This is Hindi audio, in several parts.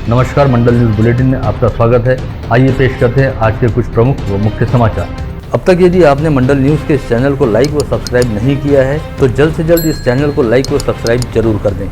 नमस्कार, मंडल न्यूज बुलेटिन में आपका स्वागत है। आइए पेश करते हैं आज के कुछ प्रमुख व मुख्य समाचार। अब तक यदि आपने मंडल न्यूज के इस चैनल को लाइक व सब्सक्राइब नहीं किया है तो जल्द से जल्द इस चैनल को लाइक व सब्सक्राइब जरूर कर दें।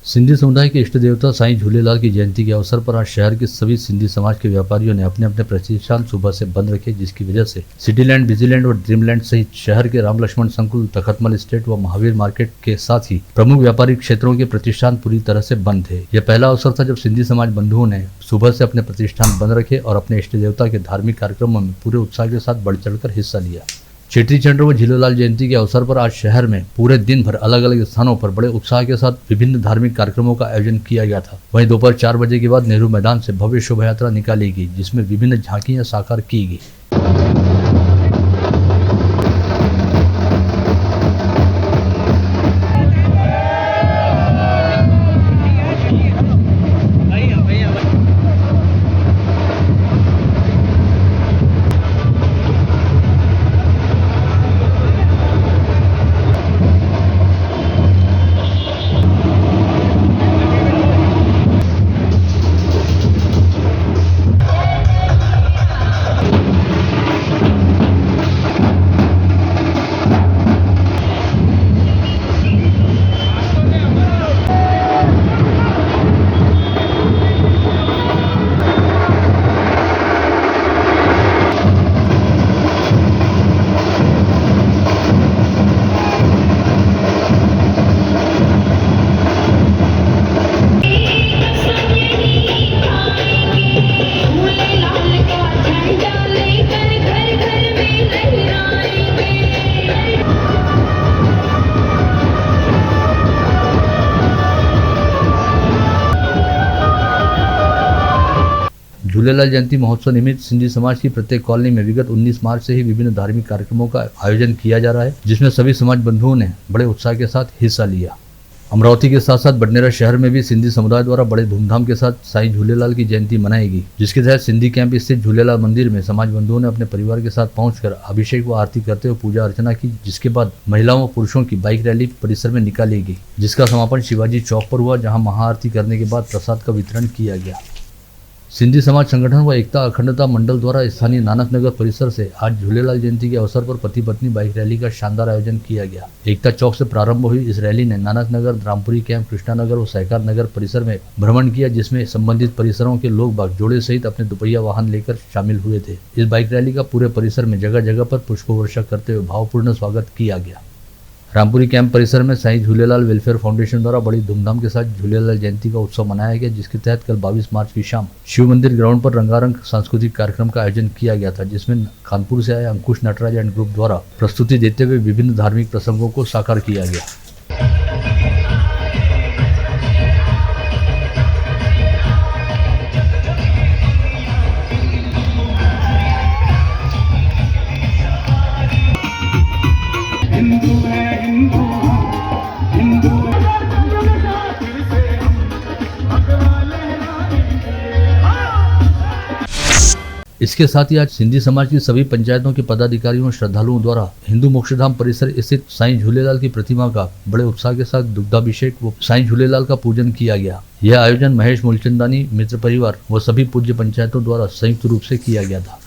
सिंधी समुदाय के इष्ट देवता साईं झूलेलाल की जयंती के अवसर पर आज शहर के सभी सिंधी समाज के व्यापारियों ने अपने अपने प्रतिष्ठान सुबह से बंद रखे, जिसकी वजह से सिटीलैंड, बिजीलैंड और ड्रीमलैंड सहित शहर के राम लक्ष्मण संकुल, तखतमल स्टेट व महावीर मार्केट के साथ ही प्रमुख व्यापारिक क्षेत्रों के प्रतिष्ठान पूरी तरह से बंद थे। यह पहला अवसर था जब सिंधी समाज बंधुओं ने सुबह से अपने प्रतिष्ठान बंद रखे और अपने इष्ट देवता के धार्मिक कार्यक्रमों में पूरे उत्साह के साथ बढ़ चढ़कर हिस्सा लिया। चेटी चंद्र व झूलेलाल जयंती के अवसर पर आज शहर में पूरे दिन भर अलग अलग स्थानों पर बड़े उत्साह के साथ विभिन्न धार्मिक कार्यक्रमों का आयोजन किया गया था। वहीं दोपहर 4 बजे के बाद नेहरू मैदान से भव्य शोभा यात्रा निकाली गई, जिसमें विभिन्न झांकियां साकार की गई। झूलेलाल जयंती महोत्सव निमित्त सिंधी समाज की प्रत्येक कॉलोनी में विगत 19 मार्च से ही विभिन्न धार्मिक कार्यक्रमों का आयोजन किया जा रहा है, जिसमें सभी समाज बंधुओं ने बड़े उत्साह के साथ हिस्सा लिया। अमरावती के साथ साथ बडनेरा शहर में भी सिंधी समुदाय द्वारा बड़े धूमधाम के साथ साईं झूलेलाल की जयंती मनाएगी, जिसके तहत सिंधी कैंप स्थित झूलेलाल मंदिर में समाज बंधुओं ने अपने परिवार के साथ पहुंचकर अभिषेक व आरती करते हुए पूजा अर्चना की, जिसके बाद महिलाओं व पुरुषों की बाइक रैली परिसर में निकाली गई, जिसका समापन शिवाजी चौक पर हुआ, जहाँ महाआरती करने के बाद प्रसाद का वितरण किया गया। सिंधी समाज संगठन व एकता अखंडता मंडल द्वारा स्थानीय नानक नगर परिसर से आज झूलेलाल जयंती के अवसर पर पति पत्नी बाइक रैली का शानदार आयोजन किया गया। एकता चौक से प्रारंभ हुई इस रैली ने नानक नगर, रामपुरी कैंप, कृष्णा नगर व सहकार नगर परिसर में भ्रमण किया, जिसमें संबंधित परिसरों के लोग बाग जोड़े सहित अपने दुपहिया वाहन लेकर शामिल हुए थे। इस बाइक रैली का पूरे परिसर में जगह जगह पर पुष्प वर्षा करते हुए भावपूर्ण स्वागत किया गया। रामपुरी कैंप परिसर में साईं झूलेलाल वेलफेयर फाउंडेशन द्वारा बड़ी धूमधाम के साथ झूलेलाल जयंती का उत्सव मनाया गया, जिसके तहत कल 22 मार्च की शाम शिव मंदिर ग्राउंड पर रंगारंग सांस्कृतिक कार्यक्रम का आयोजन किया गया था, जिसमें कानपुर से आए अंकुश नटराज एंड ग्रुप द्वारा प्रस्तुति देते हुए विभिन्न धार्मिक प्रसंगों को साकार किया गया। इसके साथ ही आज सिंधी समाज की सभी पंचायतों के पदाधिकारियों और श्रद्धालुओं द्वारा हिंदू मोक्षधाम परिसर स्थित साईं झूलेलाल की प्रतिमा का बड़े उत्साह के साथ दुग्धाभिषेक व साईं झूलेलाल का पूजन किया गया। यह आयोजन महेश मूलचंदानी मित्र परिवार व सभी पूज्य पंचायतों द्वारा संयुक्त रूप से किया गया था।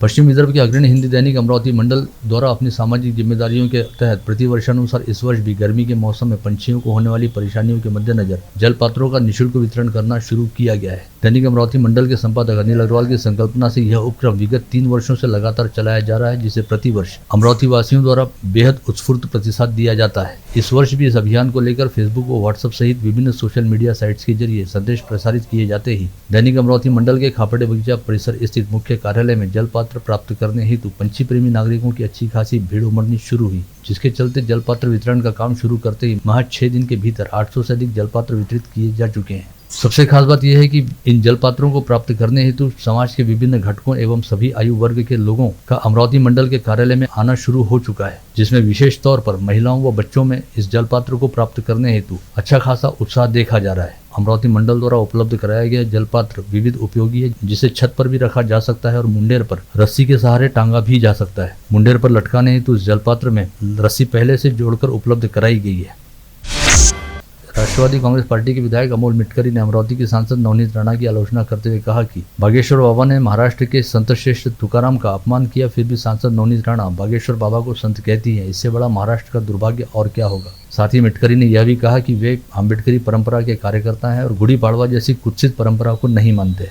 पश्चिम विदर्भ के अग्रणी हिंदी दैनिक अमरावती मंडल द्वारा अपनी सामाजिक जिम्मेदारियों के तहत प्रतिवर्षानुसार इस वर्ष भी गर्मी के मौसम में पंछियों को होने वाली परेशानियों के मद्देनजर जल पात्रों का निःशुल्क वितरण करना शुरू किया गया है। दैनिक अमरावती मंडल के संपादक अनिल अग्रवाल की संकल्पना से यह उपक्रम विगत 3 वर्षों से लगातार चलाया जा रहा है, जिसे प्रतिवर्ष अमरावती वासियों द्वारा बेहद उत्स्फूर्त प्रतिसाद दिया जाता है। इस वर्ष भी इस अभियान को लेकर फेसबुक व व्हाट्सएप सहित विभिन्न सोशल मीडिया साइट्स के जरिए संदेश प्रसारित किए जाते ही दैनिक अमरावती मंडल के खापड़े बगीचा परिसर स्थित मुख्य कार्यालय में जल पात्र प्राप्त करने हेतु पंछी प्रेमी नागरिकों की अच्छी खासी भीड़ उमड़नी शुरू हुई, जिसके चलते जलपात्र वितरण का काम शुरू करते ही महज 6 दिन के भीतर 800 से अधिक जलपात्र वितरित किए जा चुके हैं। सबसे खास बात यह है कि इन जलपात्रों को प्राप्त करने हेतु समाज के विभिन्न घटकों एवं सभी आयु वर्ग के लोगों का अमरावती मंडल के कार्यालय में आना शुरू हो चुका है, जिसमें विशेष तौर पर महिलाओं व बच्चों में इस जलपात्र को प्राप्त करने हेतु अच्छा खासा उत्साह देखा जा रहा है। अमरावती मंडल द्वारा उपलब्ध कराया गया जलपात्र विविध उपयोगी है, जिसे छत पर भी रखा जा सकता है और मुंडेर पर रस्सी के सहारे टांगा भी जा सकता है। मुंडेर पर लटकाने हेतु इस जलपात्र में रस्सी पहले से जोड़कर उपलब्ध कराई गई है। राष्ट्रवादी कांग्रेस पार्टी के विधायक अमोल मिटकरी ने अमरावती के सांसद नवनीत राणा की आलोचना करते हुए कहा कि बागेश्वर बाबा ने महाराष्ट्र के संत श्रेष्ठ तुकाराम का अपमान किया, फिर भी सांसद नवनीत राणा बागेश्वर बाबा को संत कहती है। इससे बड़ा महाराष्ट्र का दुर्भाग्य और क्या होगा। साथ ही मिटकरी ने यह भी कहा कि वे अम्बेडकरी परंपरा के कार्यकर्ता हैं और गुड़ी पाड़वा जैसी कुत्सित परंपरा को नहीं मानते।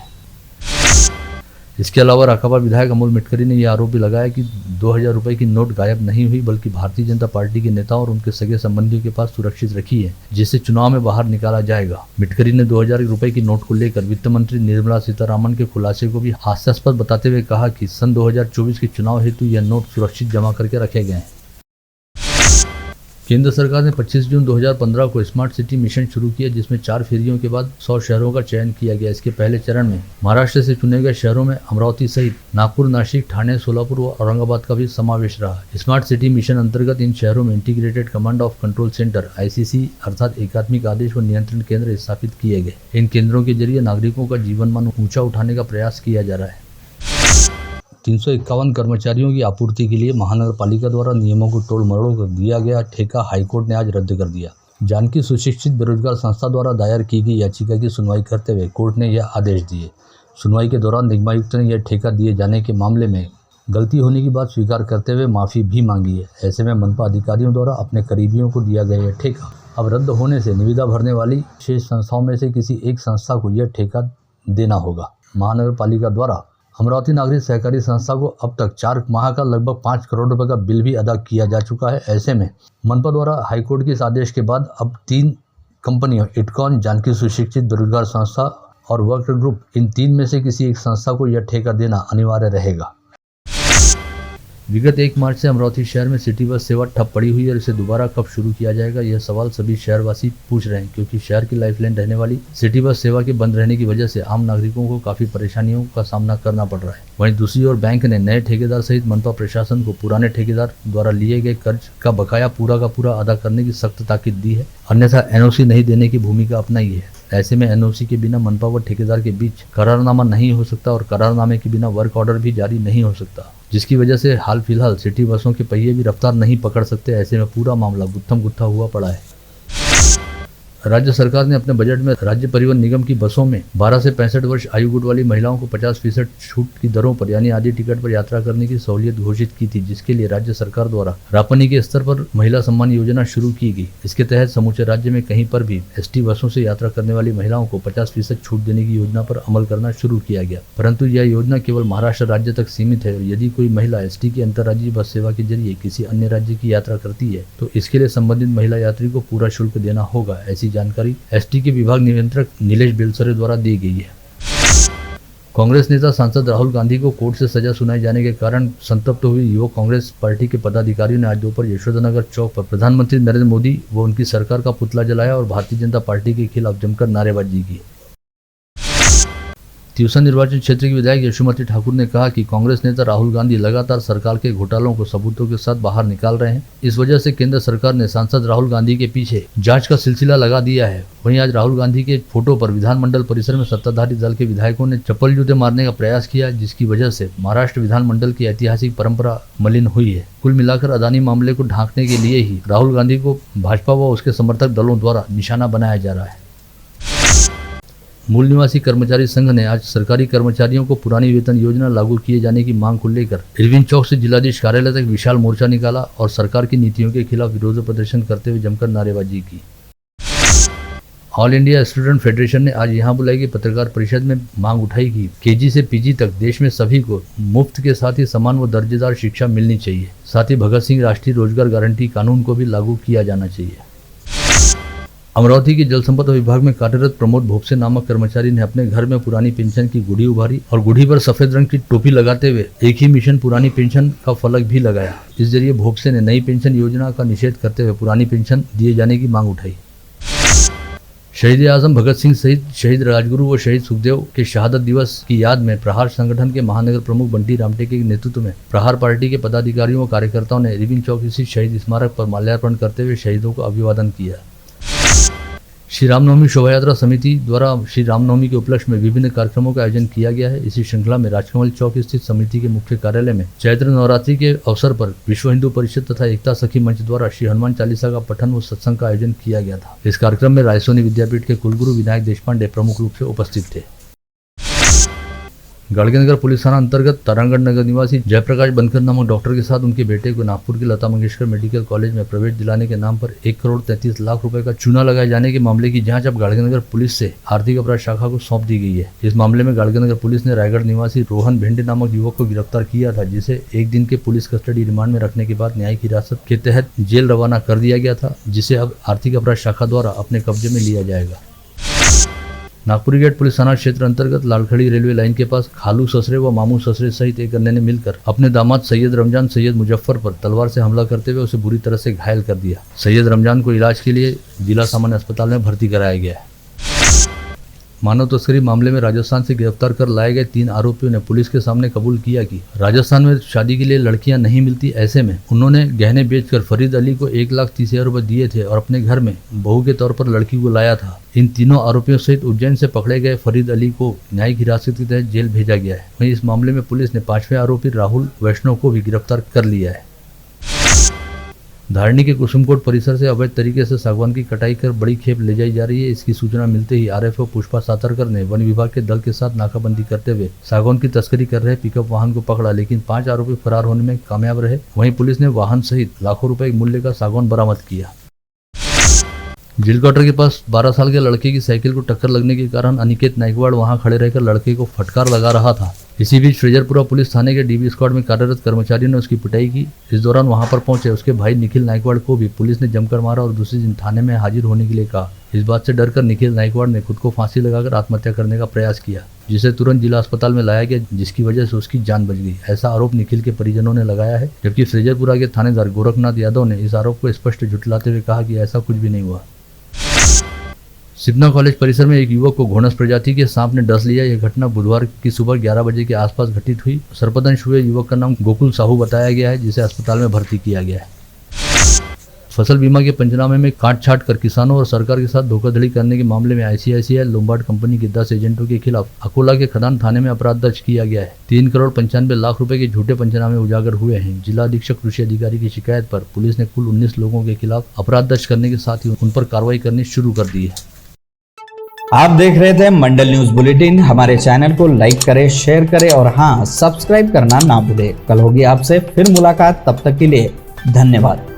इसके अलावा राकांपा विधायक अमोल मिटकरी ने यह आरोप भी लगाया कि 2000 रुपए की नोट गायब नहीं हुई, बल्कि भारतीय जनता पार्टी के नेताओं और उनके सगे संबंधियों के पास सुरक्षित रखी है, जिसे चुनाव में बाहर निकाला जाएगा। मिटकरी ने 2000 रुपए की नोट को लेकर वित्त मंत्री निर्मला सीतारामन के खुलासे को भी हास्यास्पद बताते हुए कहा कि सन 2024 के चुनाव हेतु यह नोट सुरक्षित जमा करके रखे गए हैं। केंद्र सरकार ने 25 जून 2015 को स्मार्ट सिटी मिशन शुरू किया, जिसमें 4 फेरियों के बाद 100 शहरों का चयन किया गया। इसके पहले चरण में महाराष्ट्र से चुने गए शहरों में अमरावती सहित नागपुर, नासिक, ठाणे, सोलापुर व औरंगाबाद का भी समावेश रहा। स्मार्ट सिटी मिशन अंतर्गत इन शहरों में integrated command of control centre ICC अर्थात एकात्मिक आदेश व नियंत्रण केंद्र स्थापित किए गए। इन केंद्रों के जरिए नागरिकों का जीवन मान ऊंचा उठाने का प्रयास किया जा रहा है। 351 कर्मचारियों की आपूर्ति के लिए महानगर पालिका द्वारा नियमों को तोड़ मरोड़ कर दिया गया ठेका हाईकोर्ट ने आज रद्द कर दिया। जानकी सुशिक्षित बेरोजगार संस्था द्वारा दायर की गई याचिका की सुनवाई करते हुए कोर्ट ने यह आदेश दिए। सुनवाई के दौरान निगमायुक्त ने यह ठेका दिए जाने के मामले में गलती होने की बात स्वीकार करते हुए माफ़ी भी मांगी है। ऐसे में मनपा अधिकारियों द्वारा अपने करीबियों को दिया गया यह ठेका अब रद्द होने से निविदा भरने वाली शेष संस्थाओं में से किसी एक संस्था को यह ठेका देना होगा। महानगर पालिका द्वारा अमरावती नागरिक सहकारी संस्था को अब तक 4 माह का लगभग 5 करोड़ रुपए का बिल भी अदा किया जा चुका है। ऐसे में मनपा द्वारा हाईकोर्ट के इस आदेश के बाद अब 3 कंपनियों इटकॉन, जानकी सुशिक्षित बेरोजगार संस्था और वर्कर ग्रुप, इन 3 में से किसी एक संस्था को यह ठेका देना अनिवार्य रहेगा। विगत 1 मार्च से अमरावती शहर में सिटी बस सेवा ठप पड़ी हुई है और इसे दोबारा कब शुरू किया जाएगा, यह सवाल सभी शहरवासी पूछ रहे हैं, क्योंकि शहर की लाइफलाइन रहने वाली सिटी बस सेवा के बंद रहने की वजह से आम नागरिकों को काफी परेशानियों का सामना करना पड़ रहा है। वहीं दूसरी ओर बैंक ने नए ठेकेदार सहित मनपा प्रशासन को पुराने ठेकेदार द्वारा लिए गए कर्ज का बकाया पूरा का पूरा अदा करने की सख्त ताकीद दी है, अन्यथा NOC नहीं देने की भूमिका अपनाई है। ऐसे में NOC के बिना मनपा व ठेकेदार के बीच करारनामा नहीं हो सकता और करारनामे के बिना वर्क ऑर्डर भी जारी नहीं हो सकता, जिसकी वजह से हाल फिलहाल सिटी बसों के पहिए भी रफ्तार नहीं पकड़ सकते। ऐसे में पूरा मामला गुत्थम गुत्था हुआ पड़ा है। राज्य सरकार ने अपने बजट में राज्य परिवहन निगम की बसों में 12 से 65 वर्ष आयु गुट वाली महिलाओं को 50% छूट की दरों पर यानी आधी टिकट पर यात्रा करने की सहूलियत घोषित की थी, जिसके लिए राज्य सरकार द्वारा रापनी के स्तर पर महिला सम्मान योजना शुरू की गई। इसके तहत समूचे राज्य में कहीं पर भी ST बसों से यात्रा करने वाली महिलाओं को 50% छूट देने की योजना पर अमल करना शुरू किया गया, परंतु यह योजना केवल महाराष्ट्र राज्य तक सीमित है और यदि कोई महिला ST की अंतर्राज्यीय बस सेवा के जरिए किसी अन्य राज्य की यात्रा करती है तो इसके लिए संबंधित महिला यात्री को पूरा शुल्क देना होगा। ऐसी जानकारी ST के विभाग नियंत्रक नीलेश बेलसरे द्वारा दी गई है। कांग्रेस नेता सांसद राहुल गांधी को कोर्ट से सजा सुनाए जाने के कारण संतप्त हुई युवक कांग्रेस पार्टी के पदाधिकारियों ने आज दोपहर यशोदानगर चौक पर प्रधानमंत्री नरेंद्र मोदी व उनकी सरकार का पुतला जलाया और भारतीय जनता पार्टी के खिलाफ जमकर नारेबाजी की। तिवसा निर्वाचन क्षेत्र की विधायक यशोमती ठाकुर ने कहा कि कांग्रेस नेता राहुल गांधी लगातार सरकार के घोटालों को सबूतों के साथ बाहर निकाल रहे हैं। इस वजह से केंद्र सरकार ने सांसद राहुल गांधी के पीछे जांच का सिलसिला लगा दिया है। वहीं आज राहुल गांधी के फोटो पर विधानमंडल परिसर में सत्ताधारी दल के विधायकों ने चप्पल जूते मारने का प्रयास किया, जिसकी वजह से महाराष्ट्र विधानमंडल की ऐतिहासिक परंपरा मलिन हुई है। कुल मिलाकर अदानी मामले को ढांकने के लिए ही राहुल गांधी को भाजपा व उसके समर्थक दलों द्वारा निशाना बनाया जा रहा है। मूल निवासी कर्मचारी संघ ने आज सरकारी कर्मचारियों को पुरानी वेतन योजना लागू किए जाने की मांग को लेकर इरविन चौक से जिलाधीश कार्यालय तक विशाल मोर्चा निकाला और सरकार की नीतियों के खिलाफ विरोध प्रदर्शन करते हुए जमकर नारेबाजी की। ऑल इंडिया स्टूडेंट फेडरेशन ने आज यहां बुलाई गई पत्रकार परिषद में मांग उठाई कि KG से PG तक देश में सभी को मुफ्त के साथ ही समान व दर्जेदार शिक्षा मिलनी चाहिए। साथ ही भगत सिंह राष्ट्रीय रोजगार गारंटी कानून को भी लागू किया जाना चाहिए। अमरावती के जल संपदा विभाग में कार्यरत प्रमोद भोपसे नामक कर्मचारी ने अपने घर में पुरानी पेंशन की गुड़ी उभारी और गुड़ी पर सफेद रंग की टोपी लगाते हुए एक ही मिशन पुरानी पेंशन का फलक भी लगाया। इस जरिए भोपसे ने नई पेंशन योजना का निषेध करते हुए पुरानी पेंशन दिए जाने की मांग उठाई। शहीद आजम भगत सिंह सहित शहीद राजगुरु व शहीद सुखदेव के शहादत दिवस की याद में प्रहार संगठन के महानगर प्रमुख बंटी रामटेके के नेतृत्व में प्रहार पार्टी के पदाधिकारियों व कार्यकर्ताओं ने रिबिन चौक स्थित शहीद स्मारक पर माल्यार्पण करते हुए शहीदों को अभिवादन किया। श्री रामनवमी शोभा यात्रा समिति द्वारा श्री रामनवमी के उपलक्ष्य में विभिन्न कार्यक्रमों का आयोजन किया गया है। इसी श्रृंखला में राजकमल चौक स्थित समिति के मुख्य कार्यालय में चैत्र नवरात्रि के अवसर पर विश्व हिंदू परिषद तथा एकता सखी मंच द्वारा श्री हनुमान चालीसा का पठन व सत्संग का आयोजन किया गया था। इस कार्यक्रम में रायसोनी विद्यापीठ के कुलगुरु विनायक देशपांडे प्रमुख रूप से उपस्थित थे। गाड़गेनगर पुलिस थाना अंतर्गत तारागढ़ नगर निवासी जयप्रकाश बनकर नामक डॉक्टर के साथ उनके बेटे को नागपुर के लता मंगेशकर मेडिकल कॉलेज में प्रवेश दिलाने के नाम पर 1,33,00,000 रुपए का चूना लगाए जाने के मामले की जांच अब गाड़गेनगर पुलिस से आर्थिक अपराध शाखा को सौंप दी गई है। इस मामले में गाड़गेनगर पुलिस ने रायगढ़ निवासी रोहन भेंडे नामक युवक को गिरफ्तार किया था, जिसे 1 दिन के पुलिस कस्टडी रिमांड में रखने के बाद न्यायिक हिरासत के तहत जेल रवाना कर दिया गया था, जिसे अब आर्थिक अपराध शाखा द्वारा अपने कब्जे में लिया जाएगा। नागपुरी गेट पुलिस थाना क्षेत्र अंतर्गत लालखड़ी रेलवे लाइन के पास खालू ससरे व मामू ससरे सहित एक अन्य ने मिलकर अपने दामाद सैयद रमजान सैयद मुजफ्फर पर तलवार से हमला करते हुए उसे बुरी तरह से घायल कर दिया। सैयद रमजान को इलाज के लिए जिला सामान्य अस्पताल में भर्ती कराया गया है। मानव तस्करी मामले में राजस्थान से गिरफ्तार कर लाए गए 3 आरोपियों ने पुलिस के सामने कबूल किया कि राजस्थान में शादी के लिए लड़कियां नहीं मिलती, ऐसे में उन्होंने गहने बेचकर फरीद अली को 1,30,000 रुपए दिए थे और अपने घर में बहू के तौर पर लड़की को लाया था। इन तीनों आरोपियों सहित उज्जैन से पकड़े गए फरीद अली को न्यायिक हिरासत के तहत जेल भेजा गया है। वहीं इस मामले में पुलिस ने 5वें आरोपी राहुल वैष्णव को भी गिरफ्तार कर लिया है। धारणी के कुसुमकोट परिसर से अवैध तरीके से सागवान की कटाई कर बड़ी खेप ले जाई जा रही है। इसकी सूचना मिलते ही आरएफओ पुष्पा सातरकर ने वन विभाग के दल के साथ नाकाबंदी करते हुए सागवान की तस्करी कर रहे पिकअप वाहन को पकड़ा, लेकिन 5 आरोपी फरार होने में कामयाब रहे। वहीं पुलिस ने वाहन सहित लाखों रुपए मूल्य का सागवान बरामद किया। जिल क्वार्टर के पास 12 साल के लड़के की साइकिल को टक्कर लगने के कारण अनिकेत नाइकवाड़ वहां खड़े रहकर लड़के को फटकार लगा रहा था। इसी बीच फ्रेजरपुरा पुलिस थाने के डीबी स्क्वाड में कार्यरत कर्मचारियों ने उसकी पिटाई की। इस दौरान वहां पर पहुंचे उसके भाई निखिल नाइकवाड़ को भी पुलिस ने जमकर मारा और दूसरे दिन थाने में हाजिर होने के लिए कहा। इस बात से डरकर निखिल नाइकवाड़ ने खुद को फांसी लगाकर आत्महत्या करने का प्रयास किया, जिसे तुरंत जिला अस्पताल में लाया गया, जिसकी वजह से उसकी जान बच गई। ऐसा आरोप निखिल के परिजनों ने लगाया है, जबकि फ्रेजरपुरा के थानेदार गोरखनाथ यादव ने इस आरोप को स्पष्ट झुठलाते हुए कहा कि ऐसा कुछ भी नहीं हुआ। सिपना कॉलेज परिसर में एक युवक को घोनस प्रजाति के सांप ने डस लिया। यह घटना बुधवार की सुबह 11 बजे के आसपास घटित हुई। सर्पदंश हुए युवक का नाम गोकुल साहू बताया गया है, जिसे अस्पताल में भर्ती किया गया है। फसल बीमा के पंचनामे में काट छाट कर किसानों और सरकार के साथ धोखाधड़ी करने के मामले में आईसीआईसीआई लोम्बार्ड कंपनी के 10 एजेंटों के खिलाफ अकोला के खदान थाने में अपराध दर्ज किया गया है। 3,95,00,000 रुपए के झूठे पंचनामे उजागर हुए हैं। जिला अधीक्षक कृषि अधिकारी की शिकायत पर पुलिस ने कुल 19 लोगों के खिलाफ अपराध दर्ज करने के साथ ही उन पर कार्रवाई करनी शुरू कर दी है। आप देख रहे थे मंडल न्यूज बुलेटिन। हमारे चैनल को लाइक करें, शेयर करें और हाँ, सब्सक्राइब करना ना भूलें। कल होगी आपसे फिर मुलाकात, तब तक के लिए धन्यवाद।